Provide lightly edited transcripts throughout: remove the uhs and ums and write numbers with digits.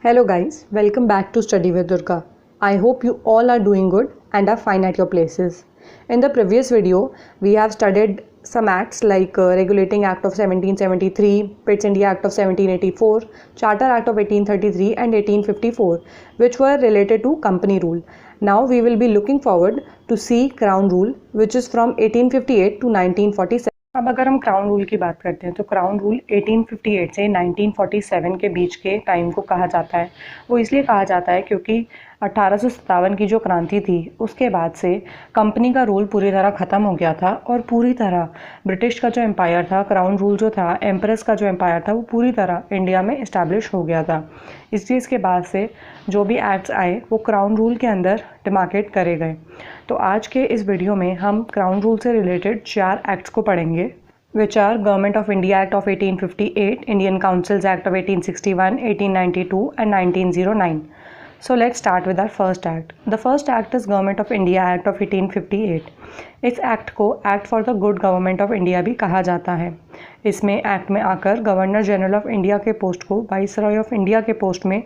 Hello guys, welcome back to Study with Durga. I hope you all are doing good and are fine at your places. In the previous video, we have studied some acts like Regulating Act of 1773, Pitt's India Act of 1784, Charter Act of 1833 and 1854, which were related to company rule. Now we will be looking forward to see Crown Rule, which is from 1858 to 1947. अब अगर हम crown rule की बात करते हैं तो crown rule 1858 से 1947 के बीच के टाइम को कहा जाता है। वो इसलिए कहा जाता है क्योंकि 1857 की जो क्रांति थी उसके बाद से कंपनी का रूल पूरी तरह ख़त्म हो गया था और पूरी तरह ब्रिटिश का जो एम्पायर था, क्राउन रूल जो था, एम्प्रेस का जो एम्पायर था, वो पूरी तरह इंडिया में इस्टेब्लिश हो गया था। इसलिए इसके बाद से जो भी एक्ट्स आए वो क्राउन रूल के अंदर डिमार्केट करे गए। तो आज के इस वीडियो में हम क्राउन रूल से रिलेटेड 4 एक्ट्स को पढ़ेंगे, which are Government of India Act of 1858, Indian Councils Act of 1861, 1892 and 1909. So let's start with our first act. The first act is Government of India Act of 1858. इस act को act for the good government of India भी कहा जाता है। इसमें act में आकर governor general of India के पोस्ट को वाइसरॉय ऑफ इंडिया के पोस्ट में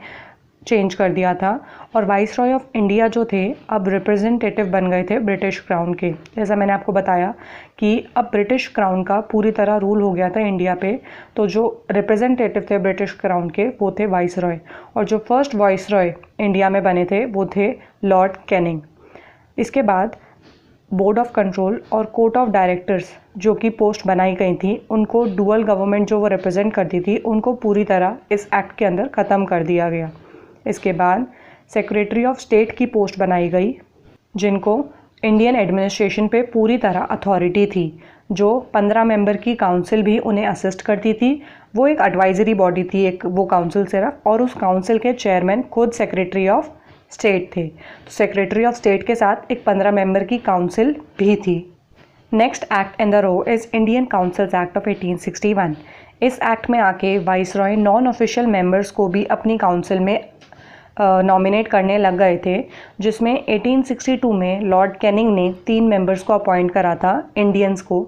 चेंज कर दिया था और वाइसरॉय ऑफ इंडिया जो थे अब रिप्रेजेंटेटिव बन गए थे ब्रिटिश क्राउन के। जैसा मैंने आपको बताया कि अब ब्रिटिश क्राउन का पूरी तरह रूल हो गया था इंडिया पे, तो जो रिप्रेजेंटेटिव थे ब्रिटिश क्राउन के वो थे वाइसरॉय, और जो फर्स्ट वाइसरॉय इंडिया में बने थे वो थे लॉर्ड कैनिंग। इसके बाद बोर्ड ऑफ कंट्रोल और कोर्ट ऑफ डायरेक्टर्स जो कि पोस्ट बनाई गई थी, उनको डुअल गवर्नमेंट जो वो रिप्रेजेंट करती थी उनको पूरी तरह इस एक्ट के अंदर ख़त्म कर दिया गया। इसके बाद सेक्रेटरी ऑफ स्टेट की पोस्ट बनाई गई जिनको इंडियन एडमिनिस्ट्रेशन पे पूरी तरह अथॉरिटी थी। जो 15 मेंबर की काउंसिल भी उन्हें असिस्ट करती थी। वो एक एडवाइजरी बॉडी थी, एक वो काउंसिल सिर्फ, और उस काउंसिल के चेयरमैन खुद सेक्रेटरी ऑफ स्टेट थे। तो सेक्रेटरी ऑफ स्टेट के साथ एक 15 मेंबर की काउंसिल भी थी। Next act in the row is Indian councils act of 1861। इस एक्ट में आके वाइसरॉय नॉन ऑफिशियल मेंबर्स को भी अपनी काउंसिल में नॉमिनेट करने लग गए थे, जिसमें 1862 में लॉर्ड कैनिंग ने 3 मेंबर्स को अपॉइंट करा था इंडियंस को।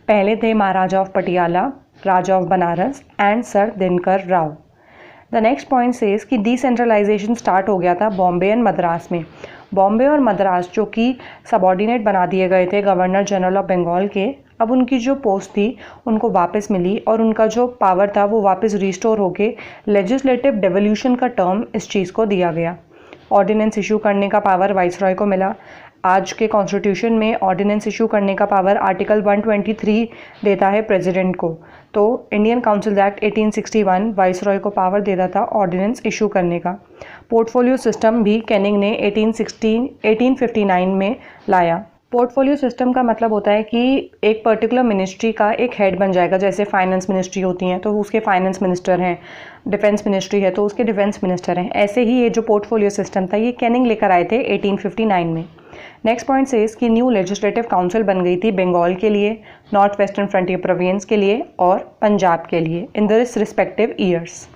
पहले थे Maharaja of Patiala, Raja of Banaras and sir Dinkar Rao. The next point says कि डिसेंट्रलाइजेशन स्टार्ट हो गया था बॉम्बे एंड मद्रास में। बॉम्बे और मद्रास जो कि सबॉर्डिनेट बना दिए गए थे गवर्नर जनरल ऑफ बंगाल के, अब उनकी जो पोस्ट थी उनको वापस मिली और उनका जो पावर था वो वापस रिस्टोर होके लेजिस्लेटिव डेवोल्यूशन का टर्म इस चीज़ को दिया गया। ऑर्डिनेंस इशू करने का पावर वाइसरॉय को मिला। आज के कॉन्स्टिट्यूशन में ऑर्डिनेंस इशू करने का पावर आर्टिकल 123 देता है प्रेसिडेंट को। तो इंडियन काउंसिल एक्ट 1861 वाइसरॉय को पावर देता था ऑर्डिनेंस इशू करने का। पोर्टफोलियो सिस्टम भी कैनिंग ने 1859 में लाया। पोर्टफोलियो सिस्टम का मतलब होता है कि एक पर्टिकुलर मिनिस्ट्री का एक हेड बन जाएगा। जैसे फाइनेंस मिनिस्ट्री होती हैं तो उसके फाइनेंस मिनिस्टर हैं, डिफेंस मिनिस्ट्री है तो उसके डिफेंस मिनिस्टर हैं। ऐसे ही ये जो पोर्टफोलियो सिस्टम था ये कैनिंग लेकर आए थे 1859 में। नेक्स्ट पॉइंट से इसकी न्यू लेजिस्लेटिव काउंसिल बन गई थी बंगाल के लिए, नॉर्थ वेस्टर्न फ्रंटियर प्रोविंस के लिए और पंजाब के लिए in this respective years.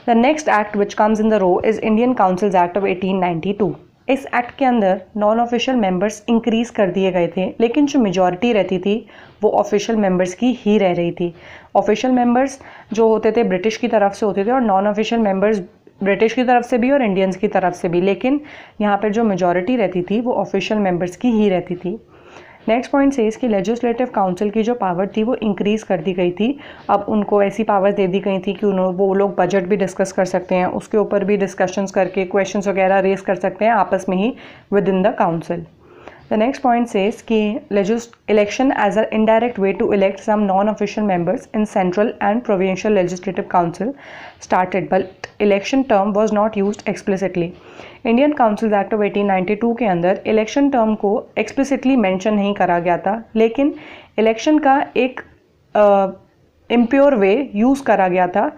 The next act which comes in the row is Indian councils act of 1892। इस एक्ट के अंदर नॉन ऑफिशियल मेंबर्स इंक्रीज कर दिए गए थे, लेकिन जो मेजॉरिटी रहती थी वो ऑफिशियल मेंबर्स की ही रह रही थी। ऑफिशियल मेंबर्स जो होते थे ब्रिटिश की तरफ से होते थे और नॉन ऑफिशियल मेंबर्स ब्रिटिश की तरफ से भी और इंडियंस की तरफ से भी, लेकिन यहाँ पर जो मेजॉरिटी रहती थी वो ऑफिशियल मेंबर्स की ही रहती थी। नेक्स्ट पॉइंट से इसकी लेजिस्लेटिव काउंसिल की जो पावर थी वो इंक्रीज़ कर दी गई थी। अब उनको ऐसी पावर दे दी गई थी कि वो लोग बजट भी डिस्कस कर सकते हैं, उसके ऊपर भी डिस्कशंस करके क्वेश्चंस वगैरह रेज कर सकते हैं आपस में ही within the council. The next point says कि election as a indirect way to elect some non official members in central and provincial legislative council started but election term was not used explicitly. Indian council act of 1892 के अंदर election term को explicitly mention नहीं करा गया था, लेकिन election का एक इम्प्योर वे यूज़ करा गया था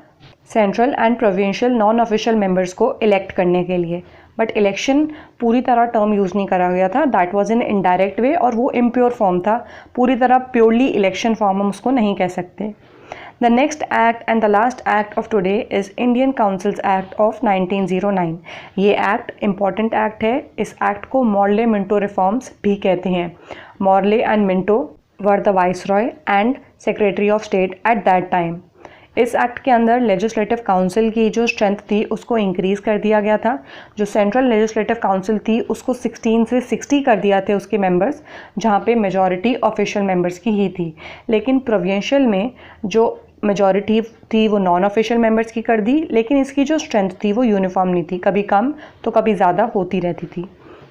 central and provincial non official members को इलेक्ट करने के लिए। बट इलेक्शन पूरी तरह टर्म यूज़ नहीं करा गया था, that was in indirect way, और वो इम्प्योर फॉर्म था, पूरी तरह प्योरली इलेक्शन फॉर्म हम उसको नहीं कह सकते। The next act and the last act of today is Indian councils act of 1909। ये एक्ट इम्पॉर्टेंट एक्ट है। इस एक्ट को मॉर्ले मिंटो रिफॉर्म्स भी कहते हैं। Morley and Minto were the viceroy and secretary of state at that time. इस act के अंदर लेजिस्लेटिव काउंसिल की जो स्ट्रेंथ थी उसको इंक्रीज़ कर दिया गया था। जो सेंट्रल लेजिस्लेटिव काउंसिल थी उसको 16 से 60 कर दिया थे उसके मेंबर्स, जहाँ पे मेजॉरिटी ऑफिशियल मेंबर्स की ही थी। लेकिन प्रोविंशियल में जो मेजॉरिटी थी वो नॉन ऑफिशियल मेंबर्स की कर दी, लेकिन इसकी जो स्ट्रेंथ थी वो यूनिफॉर्म नहीं थी, कभी कम तो कभी ज़्यादा होती रहती थी।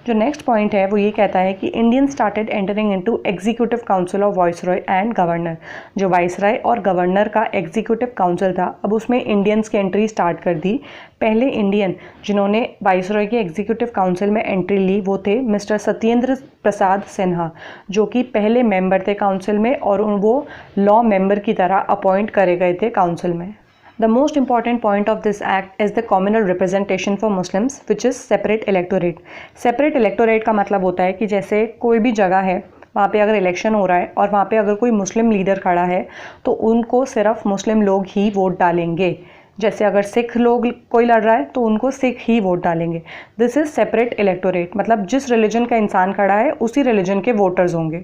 जो नेक्स्ट पॉइंट है वो ये कहता है कि Indian started entering into executive council of viceroy and governor. जो वाइसरॉय और गवर्नर का एग्जीक्यूटिव काउंसिल था, अब उसमें इंडियंस की एंट्री स्टार्ट कर दी। पहले इंडियन जिन्होंने वाइसरॉय के एग्जीक्यूटिव काउंसिल में एंट्री ली वो थे मिस्टर सत्येंद्र प्रसाद सिन्हा, जो कि पहले मेंबर थे काउंसिल में और वो लॉ मेंबर की तरह अपॉइंट करे गए थे काउंसिल में। The most important point of this act is the communal representation for Muslims, which is separate electorate. Separate electorate का मतलब होता है कि जैसे कोई भी जगह है, वहाँ पे अगर इलेक्शन हो रहा है और वहाँ पे अगर कोई मुस्लिम लीडर खड़ा है तो उनको सिर्फ मुस्लिम लोग ही वोट डालेंगे। जैसे अगर सिख लोग कोई लड़ रहा है तो उनको सिख ही वोट डालेंगे। दिस इज़ सेपरेट इलेक्टोरेट, मतलब जिस रिलीजन का इंसान खड़ा है उसी रिलीजन के वोटर्स होंगे।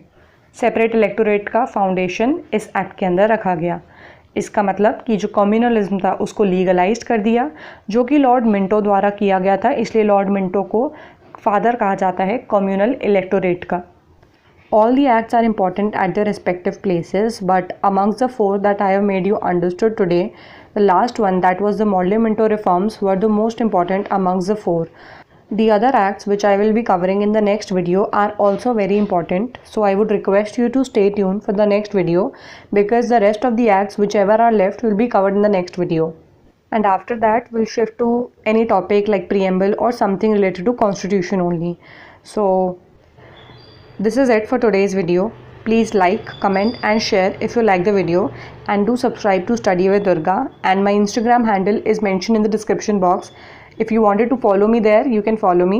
सेपरेट इलेक्टोरेट का फाउंडेशन इस एक्ट के अंदर रखा गया। इसका मतलब कि जो कम्युनलिज्म था उसको लीगलाइज कर दिया, जो कि लॉर्ड मिंटो द्वारा किया गया था, इसलिए लॉर्ड मिंटो को फादर कहा जाता है कम्युनल इलेक्टोरेट का। All the acts are important at their respective places, but amongst the four that I have made you understood today, the last one, that was the Morley Minto reforms, were the most important amongst the four. The other acts which I will be covering in the next video are also very important, so I would request you to stay tuned for the next video, because the rest of the acts whichever are left will be covered in the next video. And after that we'll shift to any topic like preamble or something related to constitution only. So this is it for today's video. Please like, comment and share if you like the video, and do subscribe to Study with Durga, and my Instagram handle is mentioned in the description box. If you wanted to follow me there, you can follow me.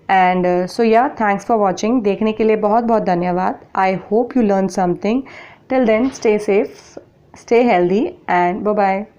And so yeah, thanks for watching. देखने के लिए बहुत बहुत धन्यवाद. I hope you learned something. Till then, stay safe, stay healthy, and bye bye.